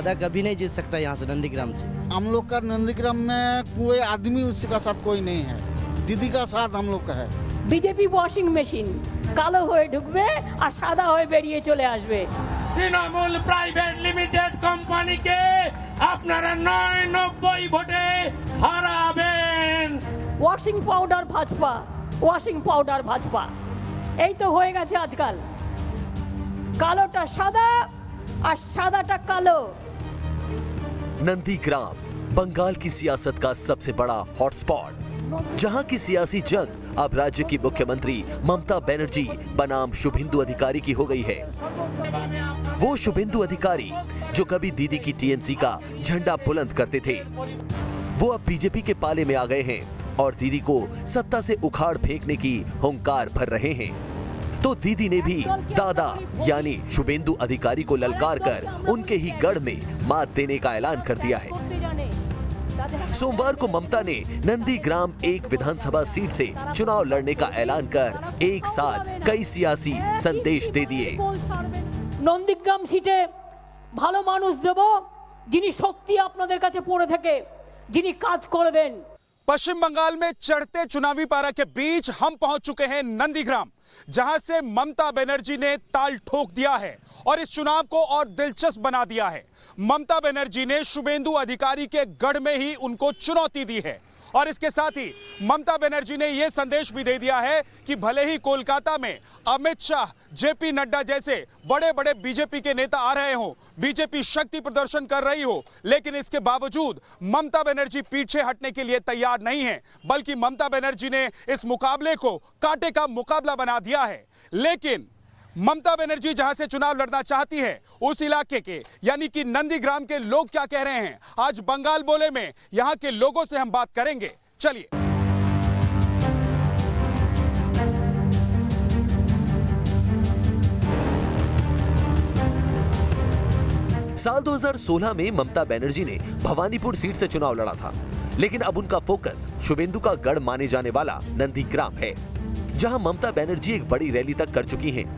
दादा कभी नहीं जीत सकता यहाँ से नंदीग्राम से। हम लोग का नंदीग्राम में कोई आदमी उसका साथ कोई नहीं है, दीदी का साथ हम लोग का है। বিজেপি ওয়াশিং মেশিন কালো হয়ে ঢুকবে আর সাদা হয়ে বেরিয়ে চলে আসবে। তৃণমূল প্রাইভেট লিমিটেড কোম্পানিকে আপনারা ৯৯ ভোটে হারাবেন। Washing powder Bhajpa, washing powder Bhajpa, এই তো হয়ে গেছে আজকাল। কালোটা সাদা আর সাদাটা কালো। नंदीग्राम बंगाल की सियासत का सबसे बड़ा हॉटस्पॉट, जहां की सियासी जंग अब राज्य की मुख्यमंत्री ममता बनर्जी बनाम शुभेंदु अधिकारी की हो गई है। वो शुभेंदु अधिकारी जो कभी दीदी की टीएमसी का झंडा बुलंद करते थे, वो अब बीजेपी के पाले में आ गए हैं और दीदी को सत्ता से उखाड़ फेंकने की हुंकार भर रहे हैं। तो दीदी ने भी दादा यानी शुभेंदु अधिकारी को ललकार कर उनके ही गढ़ में मात देने का ऐलान कर दिया है। सोमवार को ममता ने नंदीग्राम 1 विधानसभा सीट से चुनाव लड़ने का ऐलान कर एक साथ कई सियासी संदेश दे दिए। নন্দীগ্রাম সিটে ভালো মানুষ দেব, যিনি সত্যি আপনাদের কাছে পড়ে থাকে, যিনি কাজ করবেন। पश्चिम बंगाल में चढ़ते चुनावी पारा के बीच हम पहुंच चुके हैं नंदीग्राम, जहां से ममता बनर्जी ने ताल ठोक दिया है और इस चुनाव को और दिलचस्प बना दिया है। ममता बनर्जी ने शुभेंदु अधिकारी के गढ़ में ही उनको चुनौती दी है और इसके साथ ही ममता बनर्जी ने यह संदेश भी दे दिया है कि भले ही कोलकाता में अमित शाह, जेपी नड्डा जैसे बड़े बड़े बीजेपी के नेता आ रहे हों, बीजेपी शक्ति प्रदर्शन कर रही हो, लेकिन इसके बावजूद ममता बनर्जी पीछे हटने के लिए तैयार नहीं है, बल्कि ममता बनर्जी ने इस मुकाबले को कांटे का मुकाबला बना दिया है। लेकिन ममता बनर्जी जहां से चुनाव लड़ना चाहती है, उस इलाके के यानी कि नंदीग्राम के लोग क्या कह रहे हैं, आज बंगाल बोले में यहां के लोगों से हम बात करेंगे। चलिए। साल 2016 में ममता बनर्जी ने भवानीपुर सीट से चुनाव लड़ा था, लेकिन अब उनका फोकस शुभेंदु का गढ़ माने जाने वाला नंदीग्राम है, जहां ममता बनर्जी एक बड़ी रैली तक कर चुकी हैं।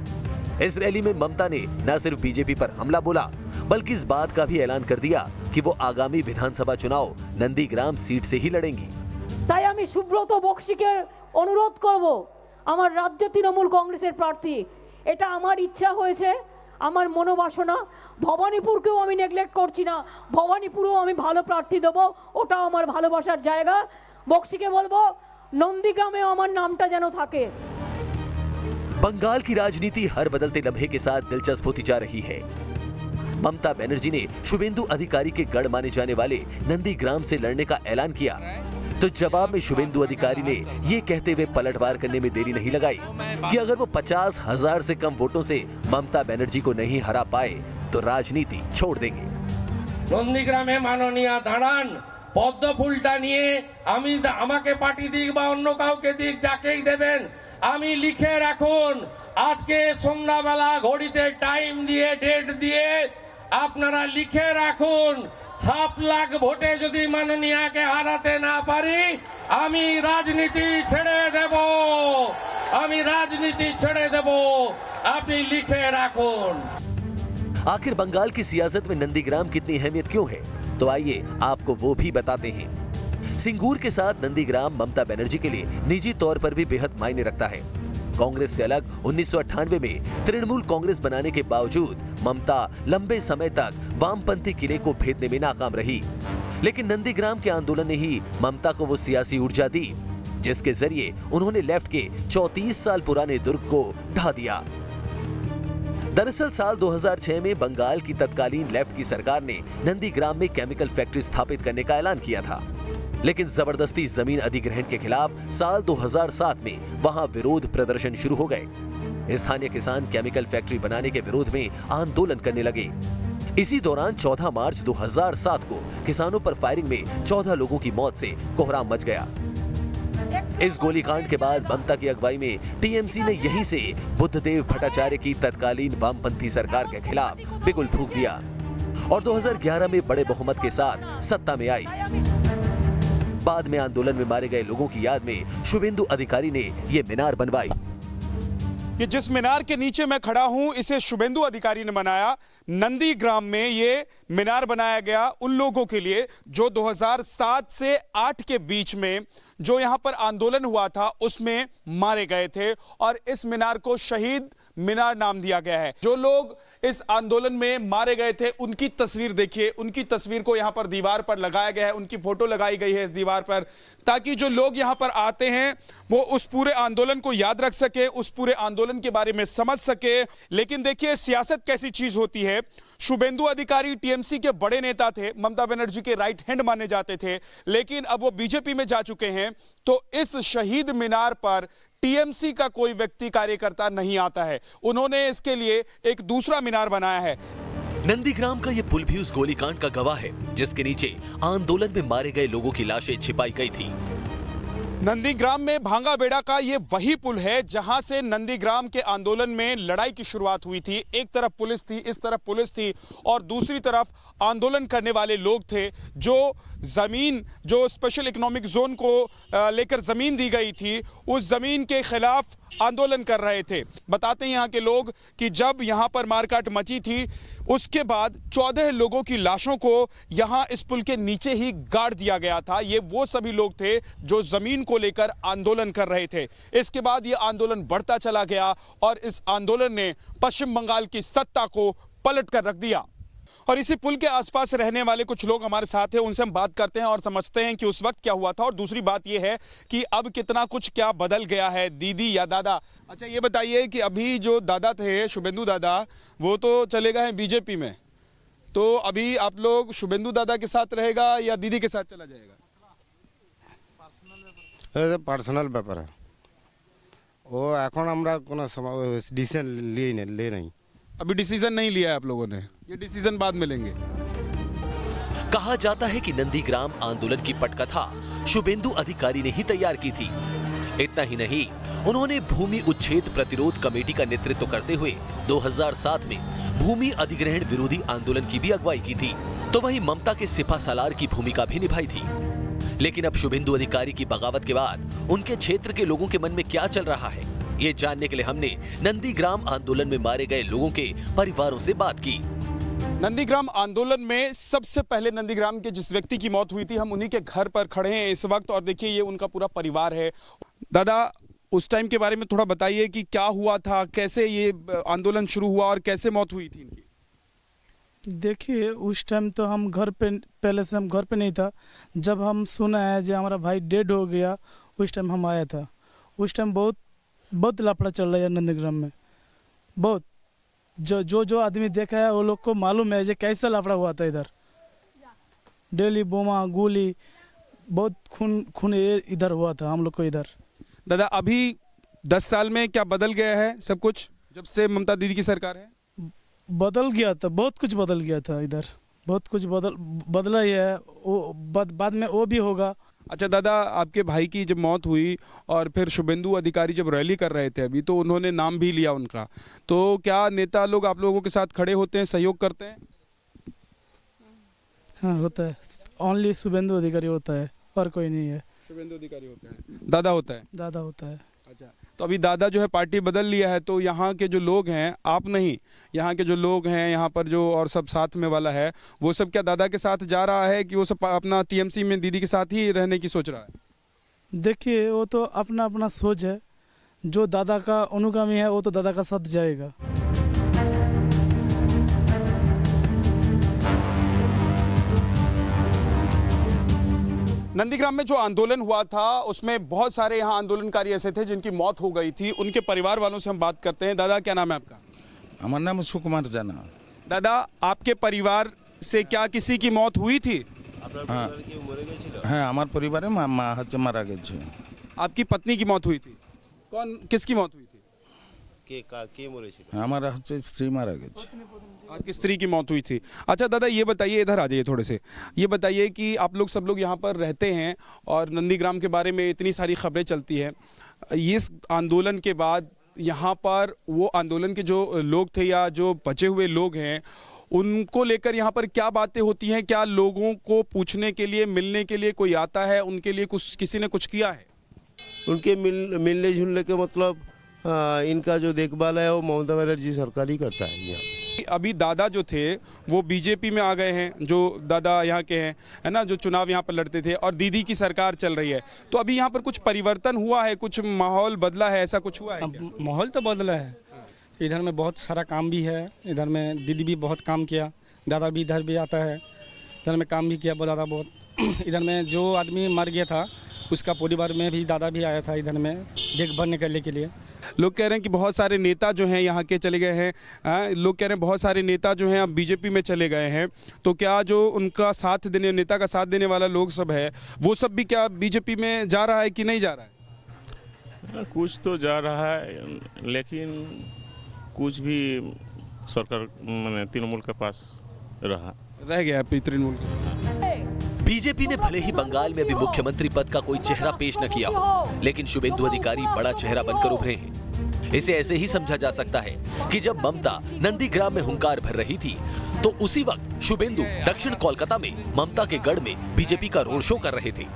इस रैली में ममता ने न सिर्फ बीजेपी पर हमला बोला, बल्कि इस बात का भी ऐलान कर दिया कि वो आगामी विधानसभा चुनाव नंदीग्राम सीट से ही लड़ेंगी। তাই আমি সুব্রত বক্সিকে অনুরোধ করব, আমার রাজ্য তৃণমূল কংগ্রেসের প্রার্থী, এটা আমার ইচ্ছা হয়েছে, আমার মনোবাসনা। ভবানীপুরকেও আমি নেগলেক্ট করছি না, ভবানীপুরেও আমি ভালো প্রার্থী দেব, ওটা আমার ভালোবাসার জায়গা। বক্সিকে বলবো নন্দীগ্রামেও আমার নামটা যেন থাকে। बंगाल की राजनीति हर बदलते लम्हे के साथ दिलचस्प होती जा रही है। ममता बनर्जी ने शुभेंदु अधिकारी के गढ़ माने जाने वाले नंदीग्राम से लड़ने का ऐलान किया, तो जवाब में शुभेंदु अधिकारी ने ये कहते हुए पलटवार करने में देरी नहीं लगाई कि अगर वो 50,000 से कम वोटों से ममता बनर्जी को नहीं हरा पाए तो राजनीति छोड़ देंगे। নন্দীগ্রামে মাননীয় দাঁড়ান, পদ্ম ফুলটা নিয়ে আমি আমাকে পার্টি দিক বা অন্য কাউকে দিক, যাকেই দেবেন আমি লিখে রাখুন, আজকে সন্ধ্যাবেলা ঘড়িতে টাইম দিয়ে ডেট দিয়ে আপনারা লিখে রাখুন, 5,00,000 ভোটে যদি মাননীয়াকে হারাতে না পারি আমি রাজনীতি ছেড়ে দেব, আমি রাজনীতি ছেড়ে দেব, আপনি লিখে রাখুন। आखिर बंगाल की सियासत में नंदीग्राम कितनी अहमियत क्यों है, तो आइए आपको वो भी बताते हैं। सिंगूर के साथ नंदीग्राम ममता बनर्जी के लिए निजी तौर पर भी बेहद मायने रखता है। कांग्रेस से अलग 1998 में तृणमूल कांग्रेस बनाने के बावजूद ममता लंबे समय तक वामपंथी किले को भेदने में नाकाम रही, लेकिन नंदीग्राम के आंदोलन ने ही ममता को वो सियासी ऊर्जा दी जिसके जरिए उन्होंने लेफ्ट के 34 साल पुराने दुर्ग को ढा दिया। दरअसल साल 2006 में बंगाल की तत्कालीन लेफ्ट की सरकार ने नंदीग्राम में केमिकल फैक्ट्री स्थापित करने का ऐलान किया था, लेकिन जबरदस्ती जमीन अधिग्रहण के खिलाफ साल 2007 में वहां विरोध प्रदर्शन शुरू हो गए। स्थानीय किसान केमिकल फैक्ट्री बनाने के विरोध में आंदोलन करने लगे। इसी दौरान 14 मार्च 2007 को किसानों पर फायरिंग में 14 लोगों की मौत से कोहराम मच गया। इस गोलीकांड के बाद ममता की अगुवाई में टीएमसी ने यहीं से बुद्धदेव भट्टाचार्य की तत्कालीन वामपंथी सरकार के खिलाफ बिगुल फूंक दिया और 2011 में बड़े बहुमत के साथ सत्ता में आई। बाद में आंदोलन में मारे गए लोगों की याद में शुभेंदु अधिकारी ने ये मीनार बनवाई। कि जिस मीनार के नीचे मैं खड़ा हूं इसे शुभेंदु अधिकारी ने बनाया। नंदीग्राम में ये मीनार बनाया गया उन लोगों के लिए जो 2007 से 8 के बीच में जो यहां पर आंदोलन हुआ था उसमें मारे गए थे और इस मीनार को शहीद मीनार नाम दिया गया है। जो लोग इस आंदोलन में मारे गए थे उनकी तस्वीर देखिए, उनकी तस्वीर को यहां पर दीवार पर लगाया गया है, उनकी फोटो लगाई गई है इस दीवार पर, ताकि जो लोग यहां पर आते हैं वो उस पूरे आंदोलन को याद रख सके, उस पूरे आंदोलन के बारे में समझ सके। लेकिन देखिए सियासत कैसी चीज होती है। शुभेंदु अधिकारी टीएमसी के बड़े नेता थे, ममता बनर्जी के राइट हैंड माने जाते थे, लेकिन अब वो बीजेपी में जा चुके हैं। तो इस शहीद मीनार पर टीएमसी का कोई व्यक्ति कार्यकर्ता नहीं आता है। उन्होंने इसके लिए एक दूसरा मीनार बनाया है। नंदीग्राम का यह पुल भी उस गोलीकांड का गवाह है जिसके नीचे आंदोलन में मारे गए लोगों की लाशें छिपाई गई थी। नंदीग्राम में भांगा बेड़ा का ये वही पुल है जहां से नंदीग्राम के आंदोलन में लड़ाई की शुरुआत हुई थी। एक तरफ पुलिस थी, इस तरफ पुलिस थी और दूसरी तरफ आंदोलन करने वाले लोग थे। जो जमीन, जो स्पेशल इकोनॉमिक जोन को लेकर जमीन दी गई थी, उस जमीन के खिलाफ आंदोलन कर रहे थे। बताते हैं यहाँ के लोग कि जब यहाँ पर मारकाट मची थी उसके बाद 14 लोगों की लाशों को यहाँ इस पुल के नीचे ही गाड़ दिया गया था। ये वो सभी लोग थे जो जमीन को लेकर आंदोलन कर रहे थे। इसके बाद ये आंदोलन बढ़ता चला गया और इस आंदोलन ने पश्चिम बंगाल की सत्ता को पलट कर रख दिया। और इसी पुल के आसपास रहने वाले कुछ लोग हमारे साथ हैं, उनसे हम बात करते हैं और समझते हैं कि उस वक्त क्या हुआ था। और दूसरी बात यह है कि अब कितना कुछ क्या बदल गया है, दीदी या दादा। अच्छा ये बताइए कि अभी जो दादा थे, शुभेंदु दादा, वो तो चले गए हैं बीजेपी में, तो अभी आप लोग शुभेंदु दादा के साथ रहेगा या दीदी के साथ चला जाएगा? পার্সোনাল ব্যাপার ও এখন আমরা কোনো ডিসিশন ले नहीं। अभी डिसीजन नहीं लिया है आप लोगों ने, ये डिसीजन बाद में लेंगे। कहा जाता है कि नंदीग्राम आंदोलन की पटकथा शुभेंदु अधिकारी ने ही तैयार की थी। इतना ही नहीं, उन्होंने भूमि उच्छेद प्रतिरोध कमेटी का नेतृत्व करते हुए 2007 में भूमि अधिग्रहण विरोधी आंदोलन की भी अगुवाई की थी। तो वहीं ममता के सिपा सालार की भूमिका भी निभाई थी। लेकिन अब शुभेंदु अधिकारी की बगावत के बाद उनके क्षेत्र के लोगों के मन में क्या चल रहा है, ये जानने के लिए हमने नंदीग्राम आंदोलन में मारे गए लोगों के परिवारों से बात की। नंदीग्राम आंदोलन में सबसे पहले नंदीग्राम के जिस व्यक्ति की मौत हुई थी, हम उन्हीं के घर पर खड़े हैं इस वक्त और देखिए ये उनका पूरा परिवार है। दादा, उस टाइम के बारे में थोड़ा बताइए कि क्या हुआ था, कैसे ये आंदोलन शुरू हुआ और कैसे मौत हुई थी इनकी? देखिए उस टाइम तो हम घर पे, पहले से हम घर पे नहीं था। जब हम सुना है जो हमारा भाई डेड हो गया, उस टाइम हम आया था। उस टाइम बहुत लफड़ा चल रहा है नंदीग्राम में। बहुत जो आदमी देखा है वो लोग को मालूम है जो कैसा लफड़ा हुआ था इधर। डेली बोमा गोली, बहुत खून इधर हुआ था हम लोग को इधर। दादा, अभी 10 साल में क्या बदल गया है सब कुछ जब से ममता दीदी की सरकार है? बदल गया था, बहुत कुछ बदल गया था इधर, बहुत कुछ बदला ही है। वो बाद में वो भी होगा। अच्छा दादा, आपके भाई की जब मौत हुई और फिर शुभेंदु अधिकारी जब रैली कर रहे थे अभी, तो उन्होंने नाम भी लिया उनका, तो क्या नेता लोग आप लोगों के साथ खड़े होते हैं, सहयोग करते हैं? हाँ होता है, ओनली शुभेंदु अधिकारी होता है और कोई नहीं है। शुभेंदु अधिकारी होता है, दादा होता है? दादा होता है। अच्छा, तो अभी दादा जो है पार्टी बदल लिया है, तो यहाँ के जो लोग हैं, आप नहीं, यहाँ के जो लोग हैं यहाँ पर जो और सब साथ में वाला है, वो सब क्या दादा के साथ जा रहा है कि वो सब अपना टीएमसी में दीदी के साथ ही रहने की सोच रहा है? देखिए वो तो अपना अपना सोच है। जो दादा का अनुगामी है वो तो दादा का साथ जाएगा। नंदीग्राम में जो आंदोलन हुआ था उसमें बहुत सारे यहाँ आंदोलनकारी ऐसे थे जिनकी मौत हो गई थी। उनके परिवार वालों से हम बात करते हैं। दादा, क्या नाम है आपका? हमारा नाम सुकुमार जाना। दादा, आपके परिवार से क्या किसी की मौत हुई थी? हाँ, हमारे परिवार में मारा गए। आपकी पत्नी की मौत हुई थी? किसकी मौत हुई थी? हमारा स्त्री मारा गए। आपकी स्त्री की मौत हुई थी। अच्छा दादा, ये बताइए, इधर आ जाइए थोड़े से, ये बताइए कि आप लोग सब लोग यहाँ पर रहते हैं और नंदीग्राम के बारे में इतनी सारी खबरें चलती हैं। इस आंदोलन के बाद यहाँ पर वो आंदोलन के जो लोग थे या जो बचे हुए लोग हैं, उनको लेकर यहाँ पर क्या बातें होती हैं? क्या लोगों को पूछने के लिए, मिलने के लिए कोई आता है? उनके लिए कुछ किसी ने कुछ किया है? उनके मिलने जुलने के मतलब इनका जो देखभाल है वो ममता बनर्जी सरकार ही करता है यहाँ। अभी दादा जो थे वो बीजेपी में आ गए हैं, जो दादा यहाँ के हैं, है ना, जो चुनाव यहाँ पर लड़ते थे, और दीदी की सरकार चल रही है। तो अभी यहाँ पर कुछ परिवर्तन हुआ है, कुछ माहौल बदला है, ऐसा कुछ हुआ है क्या? माहौल तो बदला है, इधर में बहुत सारा काम भी है, इधर में दीदी भी बहुत काम किया, दादा भी इधर भी आता है, इधर में काम भी किया दादा बहुत। इधर में जो आदमी मर गया था उसका परिवार में भी दादा भी आया था इधर में देखभाल करने के लिए। लोग कह रहे हैं कि बहुत सारे नेता जो हैं यहाँ के चले गए हैं, लोग कह रहे हैं बहुत सारे नेता जो हैं अब बीजेपी में चले गए हैं। तो क्या जो उनका साथ देने, नेता का साथ देने वाला लोग सब है, वो सब भी क्या बीजेपी में जा रहा है कि नहीं जा रहा है? कुछ तो जा रहा है, लेकिन कुछ भी सरकार मैंने तृणमूल के पास रह गया तृणमूल। बीजेपी ने भले ही बंगाल में भी मुख्यमंत्री पद का कोई चेहरा पेश न किया हो, लेकिन शुभेंदु अधिकारी बड़ा चेहरा बनकर उभरे हैं। इसे ऐसे ही समझा जा सकता है कि जब ममता नंदीग्राम में हुंकार भर रही थी, तो उसी वक्त शुभेंदु दक्षिण कोलकाता में ममता के गढ़ में बीजेपी का रोड शो कर रहे थे।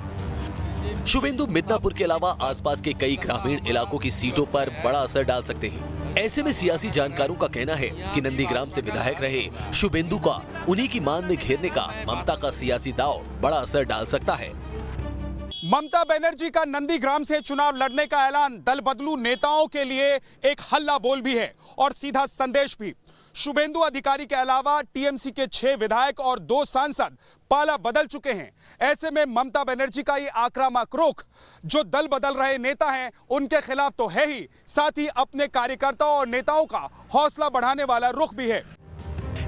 शुभेंदु मिदनापुर के अलावा आसपास के कई ग्रामीण इलाकों की सीटों पर बड़ा असर डाल सकते हैं। ऐसे में सियासी जानकारों का कहना है कि नंदीग्राम से विधायक रहे शुभेंदु का उन्हीं की मान में घेरने का ममता का सियासी दांव बड़ा असर डाल सकता है। ममता बनर्जी का नंदीग्राम से चुनाव लड़ने का ऐलान दल बदलू नेताओं के लिए एक हल्ला बोल भी है और सीधा संदेश भी। शुभेंदु अधिकारी के अलावा टीएमसी के 6 विधायक और 2 सांसद पाला बदल चुके हैं। ऐसे में ममता बनर्जी का ये आक्रामक रुख जो दल बदल रहे नेता हैं उनके खिलाफ तो है ही, साथ ही अपने कार्यकर्ताओं और नेताओं का हौसला बढ़ाने वाला रुख भी है।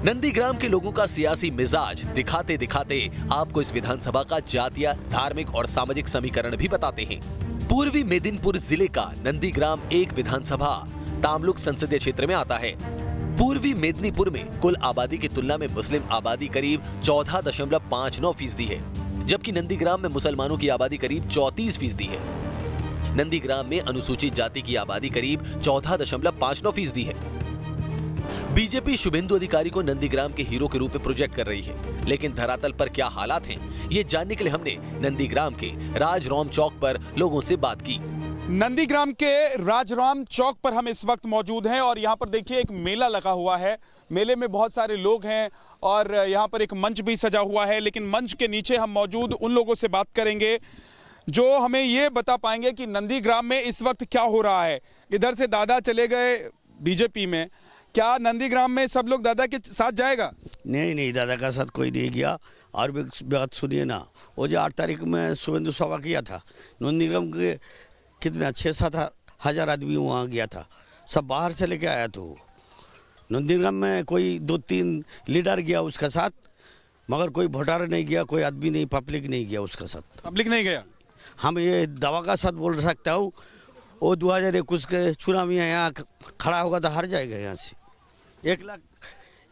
नंदीग्राम के लोगों का सियासी मिजाज दिखाते दिखाते आपको इस विधानसभा का जातीय, धार्मिक और सामाजिक समीकरण भी बताते हैं। पूर्वी मेदिनीपुर जिले का नंदीग्राम एक विधानसभा तामलुक संसदीय क्षेत्र में आता है। पूर्वी मेदिनीपुर में कुल आबादी की तुलना में मुस्लिम आबादी करीब 14.59% है, जबकि नंदीग्राम में मुसलमानों की आबादी करीब 34% है। नंदीग्राम में अनुसूचित जाति की आबादी करीब 14.59% है। बीजेपी शुभेंदु अधिकारी को नंदीग्राम के हीरो के रूप में प्रोजेक्ट कर रही है, लेकिन धरातल पर क्या हालात हैं, ये जानने के लिए हमने नंदीग्राम के राजराम चौक पर लोगों से बात की। नंदीग्राम के राजराम चौक पर हम इस वक्त मौजूद हैं और यहाँ पर देखिए एक मेला लगा हुआ है। मेले में बहुत सारे लोग हैं और यहाँ पर एक मंच भी सजा हुआ है, लेकिन मंच के नीचे हम मौजूद उन लोगों से बात करेंगे जो हमें ये बता पाएंगे कि नंदीग्राम में इस वक्त क्या हो रहा है। इधर से दादा चले गए बीजेपी में, क्या नंदीग्राम में सब लोग दादा के साथ जाएगा? नहीं, दादा का साथ कोई नहीं गया। और भी बात सुनिए ना, वो जो 8 तारीख में शुभेंदु सभा किया था, नंदीग्राम के कितने 6-7 हज़ार आदमी वहाँ गया था, सब बाहर से लेके आया। तो नंदीग्राम में कोई 2-3 लीडर गया उसका साथ, मगर कोई वोटर नहीं गया, कोई आदमी नहीं, पब्लिक नहीं गया उसका साथ। पब्लिक नहीं गया? हम ये दवा का साथ बोल सकता हूँ, वो 2021 के चुनाव में यहाँ खड़ा होगा तो हार जाएगा। यहाँ से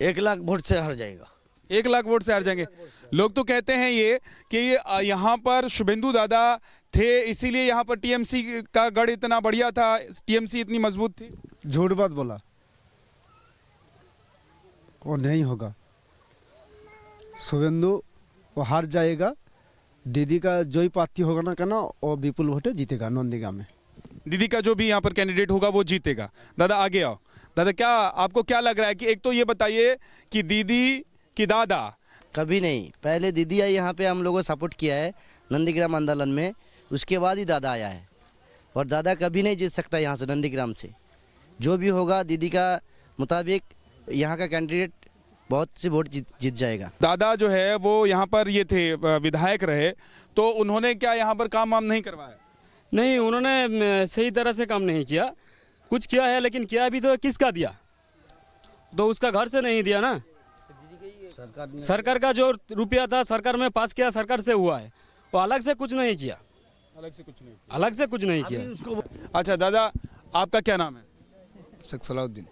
1 लाख वोट से हार जाएगा। 1 लाख वोट से हार जाएंगे। लोग तो कहते हैं ये कि यहाँ पर शुभेंदु दादा थे, इसीलिए यहाँ पर टीएमसी का गढ़ इतना बढ़िया था, टीएमसी इतनी मजबूत थी। झूठ बात बोला, वो नहीं होगा। शुभेंदु वो हार जाएगा, दीदी का जो ही पार्टी होगा ना कहना, वो विपुल वोट जीतेगा नंदीग्राम में। दीदी का जो भी यहाँ पर कैंडिडेट होगा वो जीतेगा। दादा आगे आओ। दादा क्या आपको क्या लग रहा है कि एक तो ये बताइए कि दीदी कि दादा? कभी नहीं, पहले दीदी आई यहाँ पे, हम लोगों को सपोर्ट किया है नंदीग्राम आंदोलन में, उसके बाद ही दादा आया है। और दादा कभी नहीं जीत सकता यहाँ से नंदीग्राम से। जो भी होगा दीदी का मुताबिक यहाँ का कैंडिडेट बहुत से वोट जीत जाएगा। दादा जो है वो यहाँ पर ये थे विधायक रहे, तो उन्होंने क्या यहाँ पर काम वाम नहीं करवाया? नहीं, उन्होंने सही तरह से काम नहीं किया। कुछ किया है, लेकिन किया भी तो किसका दिया? तो उसका घर से नहीं दिया ना। सरकार का जो रुपया था सरकार में पास किया, सरकार से हुआ है, वो अलग से कुछ नहीं किया। अलग से कुछ नहीं किया। अच्छा दादा, आपका क्या नाम है? शेख सलाउद्दीन।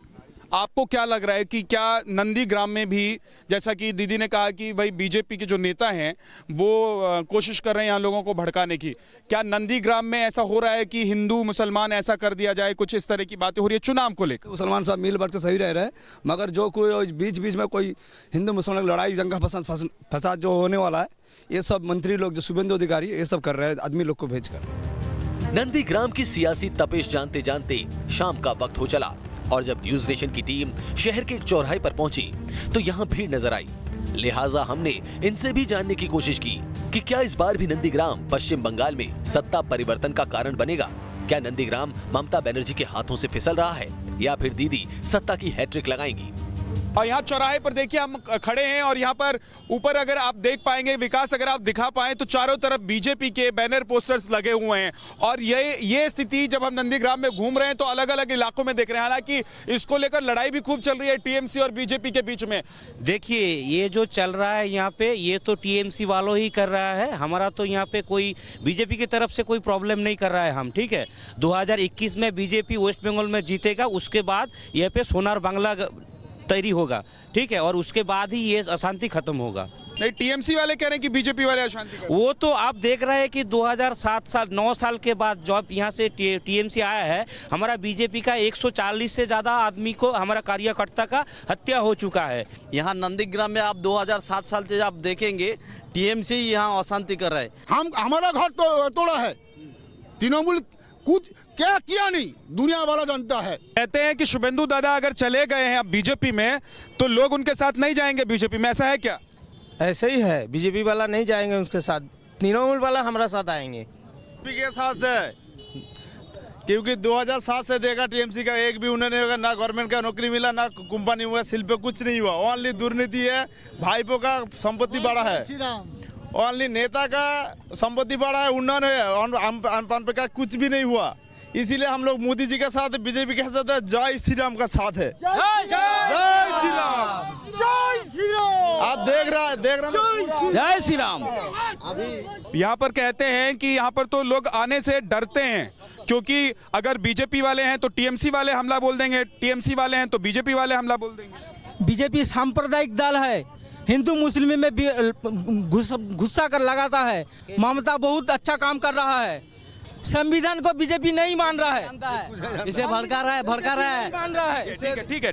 आपको क्या लग रहा है कि क्या नंदीग्राम में भी, जैसा कि दीदी ने कहा कि भाई बीजेपी के जो नेता हैं वो कोशिश कर रहे हैं यहाँ लोगों को भड़काने की, क्या नंदीग्राम में ऐसा हो रहा है कि हिंदू मुसलमान ऐसा कर दिया जाए, कुछ इस तरह की बातें हो रही है चुनाव को लेकर? मुसलमान साहब मिल बांट के सही रह रहे हैं, मगर जो कोई बीच बीच में कोई हिंदू मुसलमान की लड़ाई दंगा फसाद जो होने वाला है, ये सब मंत्री लोग जो शुभेंदु अधिकारी ये सब कर रहे हैं आदमी लोग को भेज कर। नंदीग्राम की सियासी तपिश जानते जानते शाम का वक्त हो चला और जब न्यूज नेशन की टीम शहर के एक चौराहे पर पहुंची तो यहाँ भीड़ नजर आई। लिहाजा हमने इनसे भी जानने की कोशिश की कि क्या इस बार भी नंदीग्राम पश्चिम बंगाल में सत्ता परिवर्तन का कारण बनेगा। क्या नंदीग्राम ममता बनर्जी के हाथों से फिसल रहा है या फिर दीदी सत्ता की हैट्रिक लगाएंगी। और यहाँ चौराहे पर देखिए हम खड़े हैं और यहाँ पर ऊपर अगर आप देख पाएंगे, विकास अगर आप दिखा पाए तो चारों तरफ बीजेपी के बैनर पोस्टर्स लगे हुए हैं और ये स्थिति जब हम नंदीग्राम में घूम रहे हैं तो अलग अलग इलाकों में देख रहे हैं। हालांकि इसको लेकर लड़ाई भी खूब चल रही है टीएमसी और बीजेपी के बीच में। देखिए ये जो चल रहा है यहाँ पे, ये तो टीएमसी वालों ही कर रहा है, हमारा तो यहाँ पे कोई बीजेपी की तरफ से कोई प्रॉब्लम नहीं कर रहा है हम, ठीक है। 2021 में बीजेपी वेस्ट बंगाल में जीतेगा, उसके बाद यहाँ पे सोनार बांग्ला तैयारी होगा, ठीक है, और उसके बाद ही ये अशांति खत्म होगा। नहीं, टीएमसी वाले कह रहे हैं कि बीजेपी वाले अशांति कर। वो तो आप देख रहे हैं कि 9 साल के बाद जब यहाँ से टीएमसी आया है, हमारा बीजेपी का 140 से ज़्यादा आदमी को, हमारा कार्यकर्ता का हत्या हो चुका है। यहाँ नंदीग्राम में आप 2007 साल से आप देखेंगे टीएमसी यहाँ अशांति कर रहा है। हमारा घर तो तोड़ा है, तृणमूल कुछ क्या किया नहीं, दुनिया वाला जानता है। कहते हैं कि शुभेंदु दादा अगर चले गए हैं अब बीजेपी में तो लोग उनके साथ नहीं जाएंगे बीजेपी में, ऐसा है क्या? ऐसे ही है, बीजेपी वाला नहीं जाएंगे उसके साथ, तृणमूल वाला हमारा साथ आएंगे। बीजेपी के साथ है क्योंकि 2007 से देखा टीएमसी का एक भी उन्होंने ना गवर्नमेंट का नौकरी मिला, ना कंपनी हुआ, शिल्प कुछ नहीं हुआ। ओनली दुर्नीति है, भाईपों का संपत्ति बढ़ा है, ओनली नेता का संपत्ति बढ़ा है, उन्नयन है, का कुछ भी नहीं हुआ। इसीलिए हम लोग मोदी जी के साथ, बीजेपी के साथ है, जय श्री राम का साथ है। जय श्री राम, जय श्री राम। आप देख रहे हैं जय श्री राम। यहाँ पर कहते हैं कि यहाँ पर तो लोग आने से डरते हैं क्योंकि अगर बीजेपी वाले हैं तो टीएमसी वाले हमला बोल देंगे, टीएमसी वाले हैं तो बीजेपी वाले हमला बोल देंगे। बीजेपी सांप्रदायिक दल है, हिंदू मुस्लिम में गुस्सा कर लगाता है। ममता बहुत अच्छा काम कर रहा है, संविधान को बीजेपी नहीं मान रहा है, इसे भड़का रहा है, मान रहा है। ठीक है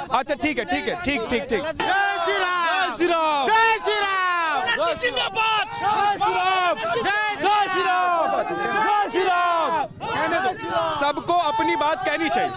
अच्छा ठीक है। जय श्री राम, जय श्री राम, जय श्री राम, जिंदाबाद, जय श्री राम, जय श्री राम, जय श्री राम। सबको अपनी बात कहनी चाहिए।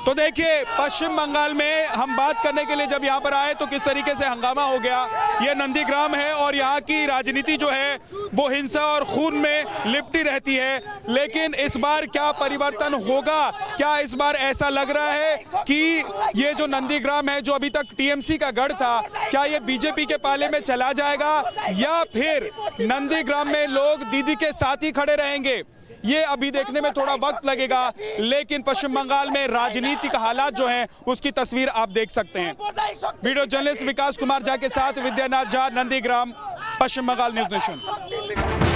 तो देखिए पश्चिम बंगाल में हम बात करने के लिए जब यहाँ पर आए तो किस तरीके से हंगामा हो गया। ये नंदीग्राम है और यहाँ की राजनीति जो है वो हिंसा और खून में लिपटी रहती है, लेकिन इस बार क्या परिवर्तन होगा? क्या इस बार ऐसा लग रहा है कि ये जो नंदीग्राम है जो अभी तक टीएमसी का गढ़ था, क्या ये बीजेपी के पाले में चला जाएगा या फिर नंदीग्राम में लोग दीदी के साथ ही खड़े रहेंगे? ये अभी देखने में थोड़ा वक्त लगेगा, लेकिन पश्चिम बंगाल में राजनीतिक हालात जो हैं उसकी तस्वीर आप देख सकते हैं। वीडियो जर्नलिस्ट विकास कुमार झा के साथ विद्यानाथ झा, नंदीग्राम, पश्चिम बंगाल न्यूज नेशन।